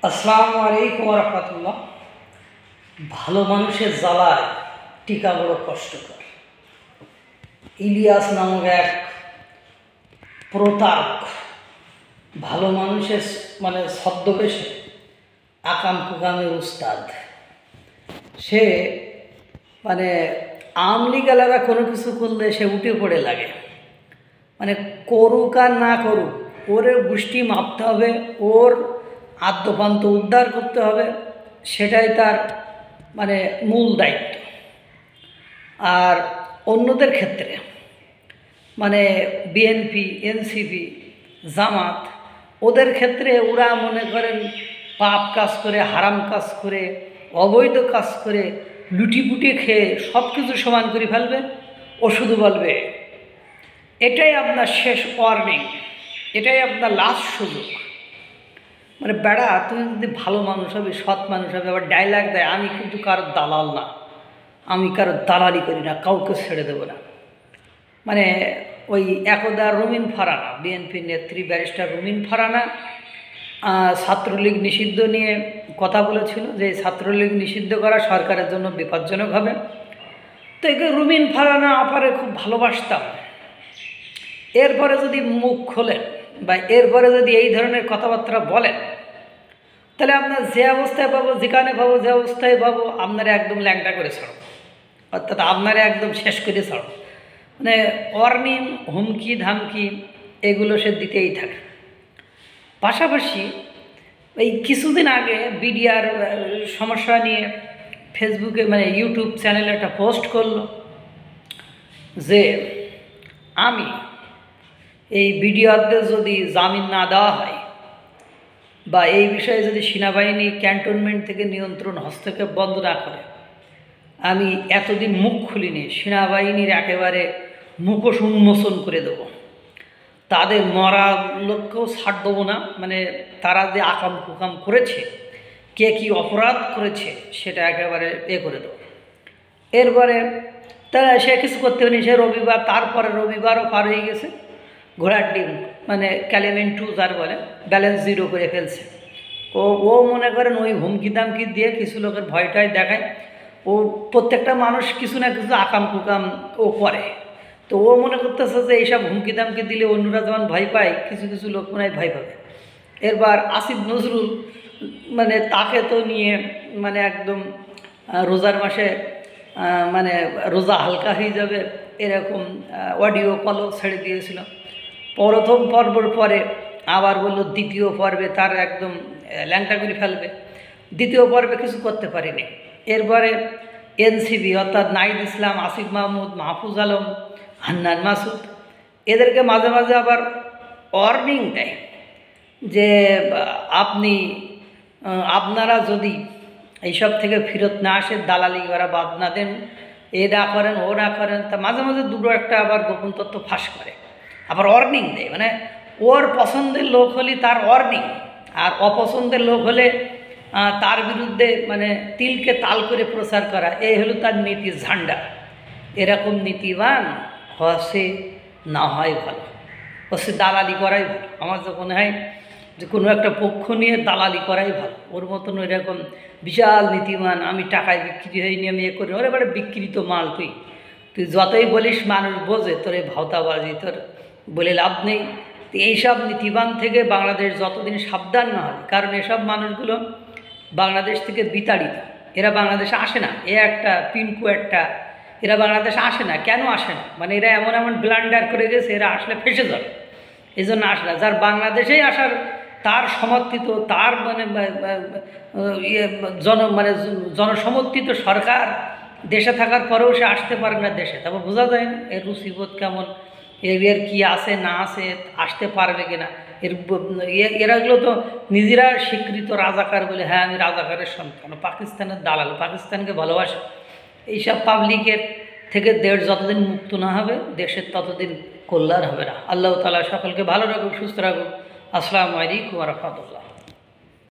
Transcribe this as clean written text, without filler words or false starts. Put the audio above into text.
আসসালামু আলাইকুম রহমতুল্লাহ। ভালো মানুষের জ্বালায় টিকা বড় কষ্টকর। ইলিয়াস নামক এক প্রতারক ভালো মানুষের ছদ্মবেশে আকাম কুকামের উস্তাদ। সে আমলিগালারা কোনো কিছু করলে সে উঠে পড়ে লাগে। করুক আর না করুক, ওর গোষ্ঠী মাপতে হবে, ওর আদ্যপান্ত উদ্ধার করতে হবে, সেটাই তার মূল দায়িত্ব। আর অন্যদের ক্ষেত্রে বিএনপি, এনসিপি, জামাত, ওদের ক্ষেত্রে ওরা মনে করেন পাপ কাজ করে, হারাম কাজ করে, অবৈধ কাজ করে, লুটিপুটি খেয়ে সব কিছু সমান করে ফেলবে। ও শুধু বলবে এটাই আপনার শেষ ওয়ার্নিং, এটাই আপনার লাস্ট সুযোগ। বেড়া, তুমি যদি ভালো মানুষ হবে, সৎ মানুষ হবে, আবার ডায়লগ দেয়, আমি কিন্তু কারোর দালাল না, আমি কারোর দালালি করি না, কাউকে ছেড়ে দেবো না। ওই একদা রুমিন ফারানা, বিএনপির নেত্রী ব্যারিস্টার রুমিন ফারানা ছাত্রলীগ নিষিদ্ধ নিয়ে কথা বলেছিল যে ছাত্রলীগ নিষিদ্ধ করা সরকারের জন্য বিপজ্জনক হবে। তো একে রুমিন ফারানা আপারে খুব ভালোবাসতাম। এরপরে যদি মুখ খোলেন বা এরপরে যদি এই ধরনের কথাবার্তা বলেন, তাহলে আপনার যে অবস্থায় পাবো, যেখানে পাবো, যে অবস্থায় পাবো, আপনারা একদম ল্যাংটা করে ছাড়ব, অর্থাৎ আপনারা একদম শেষ করে ছাড়ব। ওয়ার্নিং, হুমকি ধামকি এগুলো সে দিতেই থাকে। পাশাপাশি এই কিছুদিন আগে বিডিআর সমস্যা নিয়ে ফেসবুকে ইউটিউব চ্যানেলে একটা পোস্ট করলো যে আমি এই বিডিআরদের যদি জামিন না দেওয়া হয় বা এই বিষয়ে যদি সেনাবাহিনী ক্যান্টনমেন্ট থেকে নিয়ন্ত্রণ হস্তক্ষেপ বন্ধ না করে, আমি এতদিন মুখ খুলিনি, সেনাবাহিনীর একেবারে মুখোশ উন্মোচন করে দেব, তাদের মরা লোককেও ছাড় দেবো না। তারা যে আকাম কুকাম করেছে, কে কী অপরাধ করেছে, সেটা একেবারে করে দেবো। এরপরে তারা সে কিছু করতে পারেনি। সে রবিবার, তারপরে রবিবারও পার হয়ে গেছে, ঘোড়ার ডিম ক্যালেমেন টু যার বলে, ব্যালেন্স জিরো করে ফেলছে। ও মনে করেন ওই হুমকি দামকি দিয়ে কিছু লোকের ভয়টাই দেখায়। ও প্রত্যেকটা মানুষ কিছু না কিছু আকাম কুকাম ও করে। তো ও মনে করতেছে যে এইসব হুমকি দামকি দিলে অন্যরা যেমন ভয় পায়, কিছু কিছু লোক মনে হয় ভয় পাবে। এরবার আসিফ নজরুল তাকে তো নিয়ে একদম রোজার মাসে রোজা হালকা হয়ে যাবে এরকম অডিও কলও ছেড়ে দিয়েছিল। প্রথম পর্বর পরে আবার বলল দ্বিতীয় পর্বে তার একদম ল্যাংটা করে ফেলবে। দ্বিতীয় পর্বে কিছু করতে পারিনি। এরপরে এনসিবি অর্থাৎ নাহিদ ইসলাম, আসিফ মাহমুদ, মাহফুজ আলম, হান্নান মাসুদ, এদেরকে মাঝে মাঝে আবার ওয়ার্নিং দেয় যে আপনারা যদি এইসব থেকে ফেরত না আসে, দালালি করা বাদ না দেন, এ না করেন, ও না করেন, তা মাঝে মাঝে দুটো একটা আবার গোপন তথ্য ফাঁস করে, আবার ওয়ার্নিং দেয়। ওর পছন্দের লোক হলে তার ওয়ার্নিং, আর অপছন্দের লোক হলে তার বিরুদ্ধে তিলকে তাল করে প্রচার করা, এই হলো তার নীতির ঝান্ডা। এরকম নীতিবান হসে না হয় ভালো, হচ্ছে দালালি করাই ভালো। আমার তো মনে হয় যে কোনো একটা পক্ষ নিয়ে দালালি করাই ভালো। ওর মতন এরকম বিশাল নীতিমান, আমি টাকায় বিক্রি হয়নি, আমি করি, ওর এবারে বিক্রিত মাল। তুই যতই বলিস মানুষ বোঝে, তোর এই ভাওতাবাজি তোর বলে লাভ নেই। তো এইসব নীতিবান থেকে বাংলাদেশ যতদিন সাবধান না হয়, কারণ এসব মানুষগুলো বাংলাদেশ থেকে বিতাড়িত, এরা বাংলাদেশে আসে না। একটা পিনকু একটা, এরা বাংলাদেশে আসে না। কেন আসে না? এরা এমন এমন ব্লান্ডার করে গেছে, এরা আসলে ফেসে যাবে, এই জন্য আসে না। যার বাংলাদেশেই আসার, তার সমর্থিত, তার জনসমর্থিত সরকার দেশে থাকার পরেও সে আসতে পারে না দেশে, তারপর বোঝা যায় না এর রুচিবোধ কেমন, এর কি আছে না আছে, আসতে পারবে কিনা। এরাগুলো তো নিজেরা স্বীকৃত রাজাকার বলে, হ্যাঁ আমি রাজাকারের সন্তান, পাকিস্তানের দালাল, পাকিস্তানকে ভালোবাসে। এইসব পাবলিকের থেকে দেশ যতদিন মুক্ত না হবে, দেশের ততদিন কল্যাণ হবে না। আল্লাহ তাআলা সকলকে ভালো রাখুক, সুস্থ রাখুক। আসসালামু আলাইকুম ওয়া রাহমাতুল্লাহ।